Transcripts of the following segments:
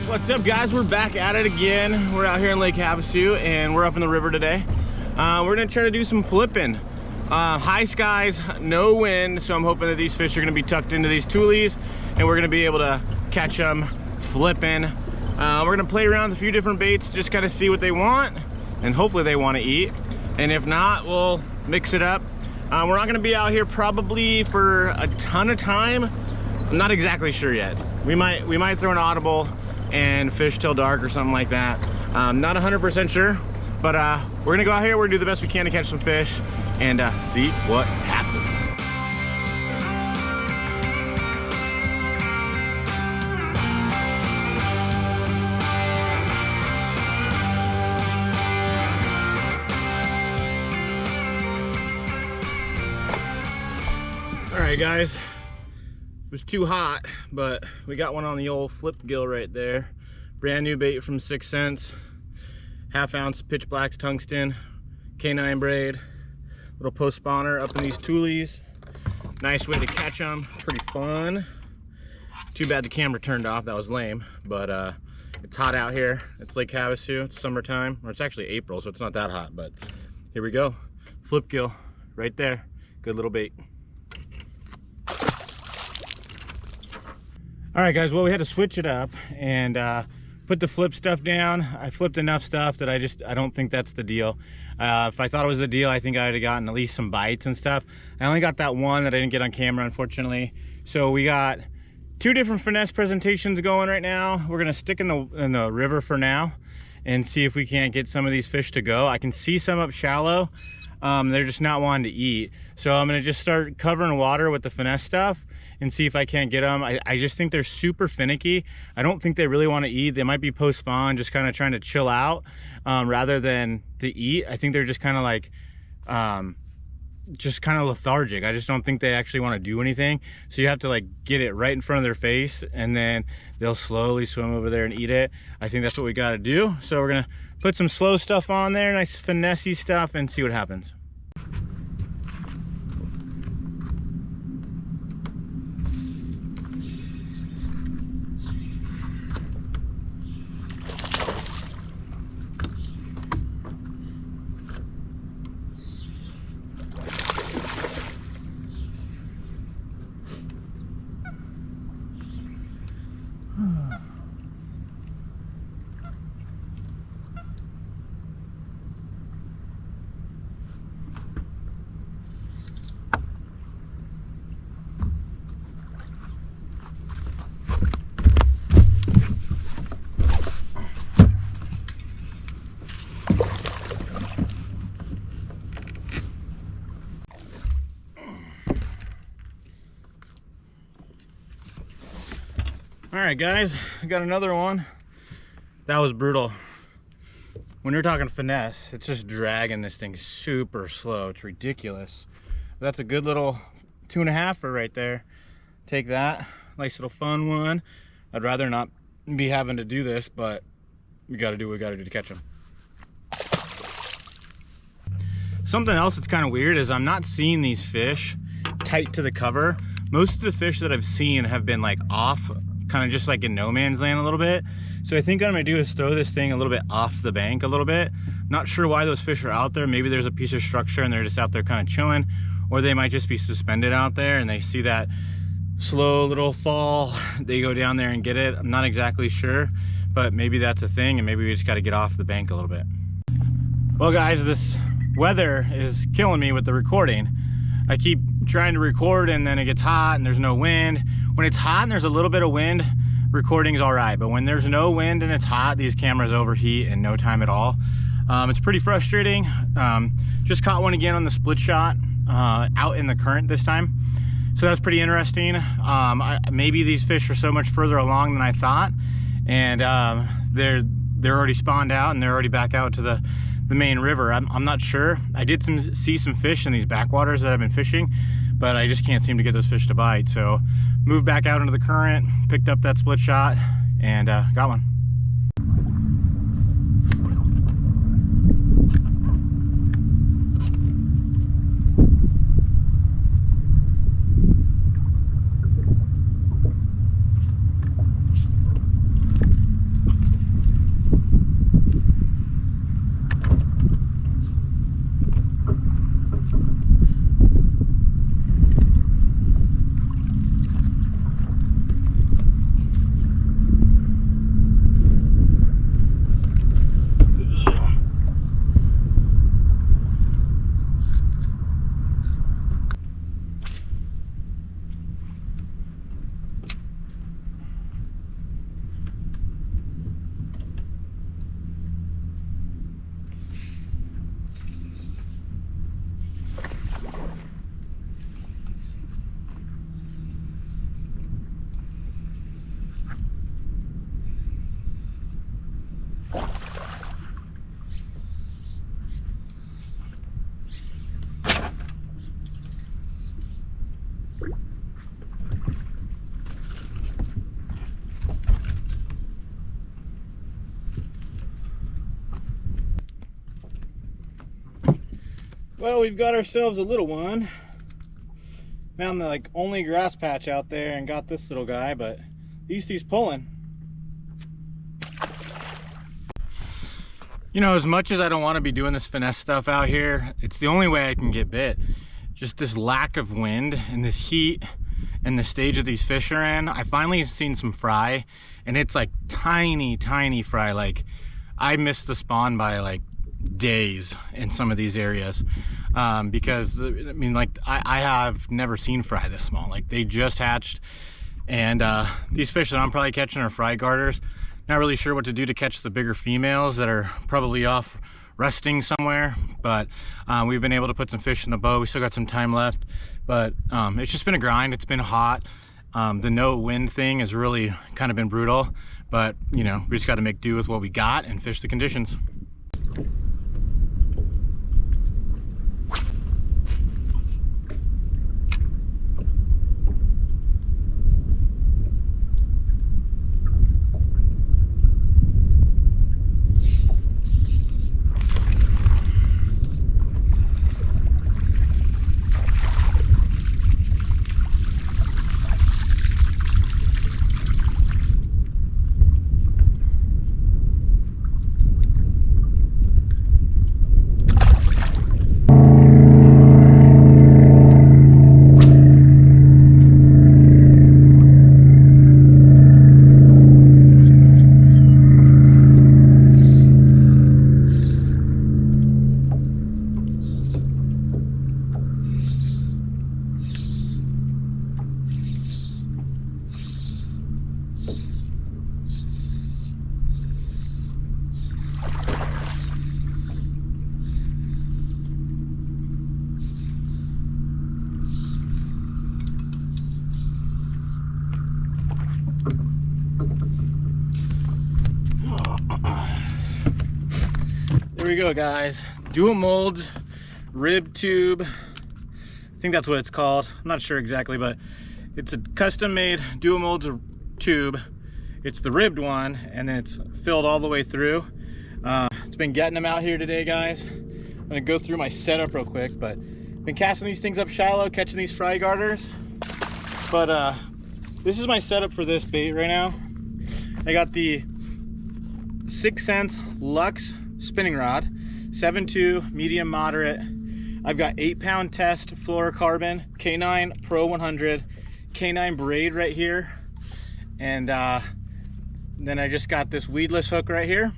What's up, guys? We're back at it again. We're out here in Lake Havasu and we're up in the river today. We're gonna try to do some flipping. High skies, no wind, so I'm hoping that these fish are gonna be tucked into these tulies and we're gonna be able to catch them flipping. We're gonna play around with a few different baits, just kind of see what they want, and hopefully they want to eat. And if not, we'll mix it up. We're not gonna be out here probably for a ton of time. I'm not exactly sure yet. We might throw an audible and fish till dark or something like that. Not 100% sure, but we're gonna go out here, we're gonna do the best we can to catch some fish and see what happens. All right, guys. It was too hot, but we got one on the old flip gill right there. Brand new bait from 6 cents. 1/2 ounce pitch black tungsten, K9 braid. Little post spawner up in these tulies. Nice way to catch them, pretty fun. Too bad the camera turned off, that was lame. But it's hot out here. It's Lake Havasu, it's summertime. Or it's actually April, so it's not that hot, but here we go. Flip gill, right there. Good little bait. All right, guys, well, we had to switch it up and put the flip stuff down. I flipped enough stuff that I don't think that's the deal. If I thought it was the deal, I think I would have gotten at least some bites and stuff. I only got that one that I didn't get on camera, unfortunately. So we got 2 different finesse presentations going right now. We're gonna stick in the river for now and see if we can't get some of these fish to go. I can see some up shallow. They're just not wanting to eat. So I'm gonna just start covering water with the finesse stuff and see if I can't get them. I just think they're super finicky. I don't think they really want to eat. They might be post-spawn, just kind of trying to chill out rather than to eat. I think they're just kind of like, just kind of lethargic. I just don't think they actually want to do anything. So you have to like get it right in front of their face and then they'll slowly swim over there and eat it. I think that's what we got to do. So we're gonna put some slow stuff on there, nice finessey stuff, and see what happens. All right, guys, I got another one. That was brutal. When you're talking finesse, it's just dragging this thing super slow. It's ridiculous. That's a good little 2.5-er right there. Take that, nice little fun one. I'd rather not be having to do this, but we gotta do what we gotta do to catch them. Something else that's kind of weird is I'm not seeing these fish tight to the cover. Most of the fish that I've seen have been like off, kind of just like in no man's land a little bit. So I think what I'm gonna do is throw this thing a little bit off the bank a little bit. Not sure why those fish are out there. Maybe there's a piece of structure and they're just out there kind of chilling, or they might just be suspended out there and they see that slow little fall, they go down there and get it. I'm not exactly sure, but maybe that's a thing and maybe we just got to get off the bank a little bit. Well, guys, this weather is killing me with the recording. I keep trying to record and then it gets hot and there's no wind. When it's hot and there's a little bit of wind, recording's all right. But when there's no wind and it's hot, these cameras overheat in no time at all. It's pretty frustrating. Just caught one again on the split shot out in the current this time. So that's pretty interesting. Maybe these fish are so much further along than I thought. And they're already spawned out and they're already back out to the main river. I'm not sure. I did see some fish in these backwaters that I've been fishing, but I just can't seem to get those fish to bite. So moved back out into the current, picked up that split shot, and got one. Well, we've got ourselves a little one. Found the like only grass patch out there and got this little guy, but at least he's pulling. You know, as much as I don't want to be doing this finesse stuff out here, it's the only way I can get bit. Just this lack of wind and this heat and the stage of these fish are in. I finally have seen some fry, and it's like tiny, tiny fry. Like, I missed the spawn by like days in some of these areas, because I mean, like, I have never seen fry this small. Like, they just hatched, and these fish that I'm probably catching are fry garters. Not really sure what to do to catch the bigger females that are probably off resting somewhere, but we've been able to put some fish in the boat. We still got some time left, but it's just been a grind. It's been hot. The no wind thing has really kind of been brutal, but you know, we just got to make do with what we got and fish the conditions. There we go, guys. Dual mold rib tube. I think that's what it's called. I'm not sure exactly, but it's a custom made dual mold tube. It's the ribbed one, and then it's filled all the way through. It's been getting them out here today, guys. I'm gonna go through my setup real quick, but been casting these things up shallow, catching these fry garters. But this is my setup for this bait right now. I got the 6 cents Lux spinning rod, 7.2 medium moderate. I've got 8-pound test fluorocarbon K9 Pro 100 K9 braid right here, and then I just got this weedless hook right here,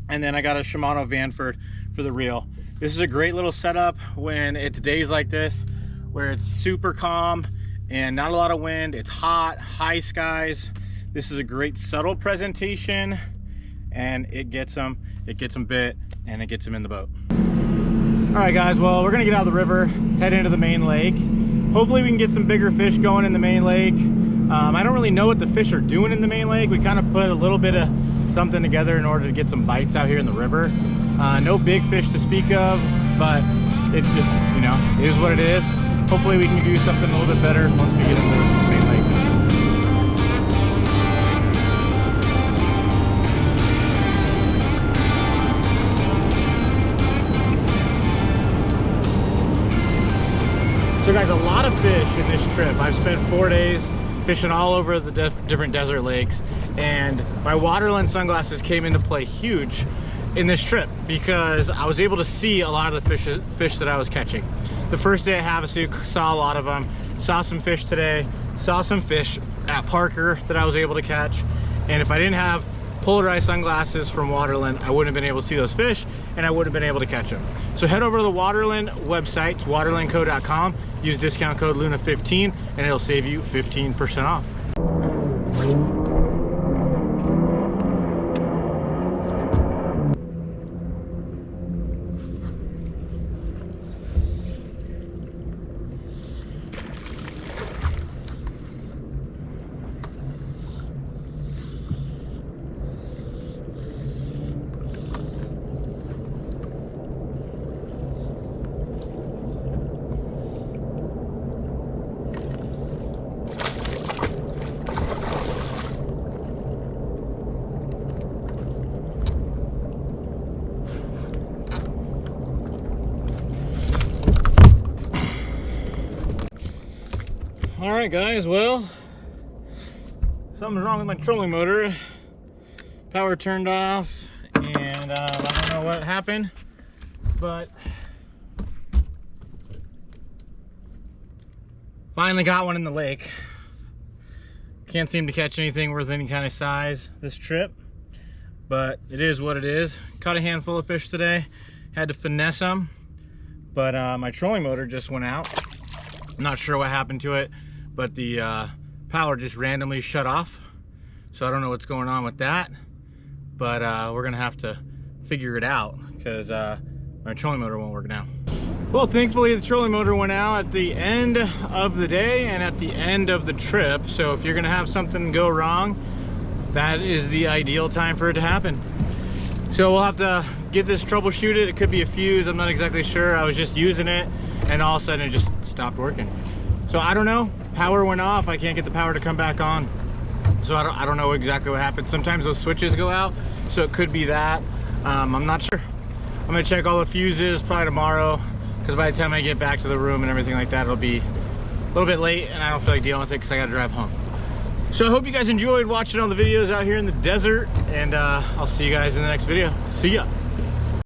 and then I got a Shimano Vanford for the reel. This is a great little setup when it's days like this where it's super calm and not a lot of wind. It's hot, high skies. This is a great subtle presentation, and it gets them bit, and it gets them in the boat. All right, guys, well, we're gonna get out of the river, head into the main lake. Hopefully we can get some bigger fish going in the main lake. I don't really know what the fish are doing in the main lake. We kind of put a little bit of something together in order to get some bites out here in the river. No big fish to speak of, but it's just, you know, it is what it is. Hopefully we can do something a little bit better once we get into the main lake. So guys, a lot of fish in this trip. I've spent 4 days fishing all over the different desert lakes, and my Waterland sunglasses came into play huge in this trip because I was able to see a lot of the fish that I was catching. The first day at Havasu, saw a lot of them. Saw some fish today, saw some fish at Parker that I was able to catch. And if I didn't have polarized sunglasses from Waterland, I wouldn't have been able to see those fish, and I wouldn't have been able to catch them. So head over to the Waterland website, it's waterlandco.com, use discount code Luna15, and it'll save you 15% off. Alright guys, well, something's wrong with my trolling motor. Power turned off, and I don't know what happened, but finally got one in the lake. Can't seem to catch anything worth any kind of size this trip, but it is what it is. Caught a handful of fish today, had to finesse them, but my trolling motor just went out. I'm not sure what happened to it, but the power just randomly shut off. So I don't know what's going on with that, but we're gonna have to figure it out because my trolling motor won't work now. Well, thankfully the trolling motor went out at the end of the day and at the end of the trip. So if you're gonna have something go wrong, that is the ideal time for it to happen. So we'll have to get this troubleshooted. It could be a fuse, I'm not exactly sure. I was just using it and all of a sudden it just stopped working. So I don't know, power went off. I can't get the power to come back on. So I don't know exactly what happened. Sometimes those switches go out, so it could be that. I'm not sure. I'm gonna check all the fuses probably tomorrow, because by the time I get back to the room and everything like that, it'll be a little bit late and I don't feel like dealing with it because I gotta drive home. So I hope you guys enjoyed watching all the videos out here in the desert, and I'll see you guys in the next video. See ya.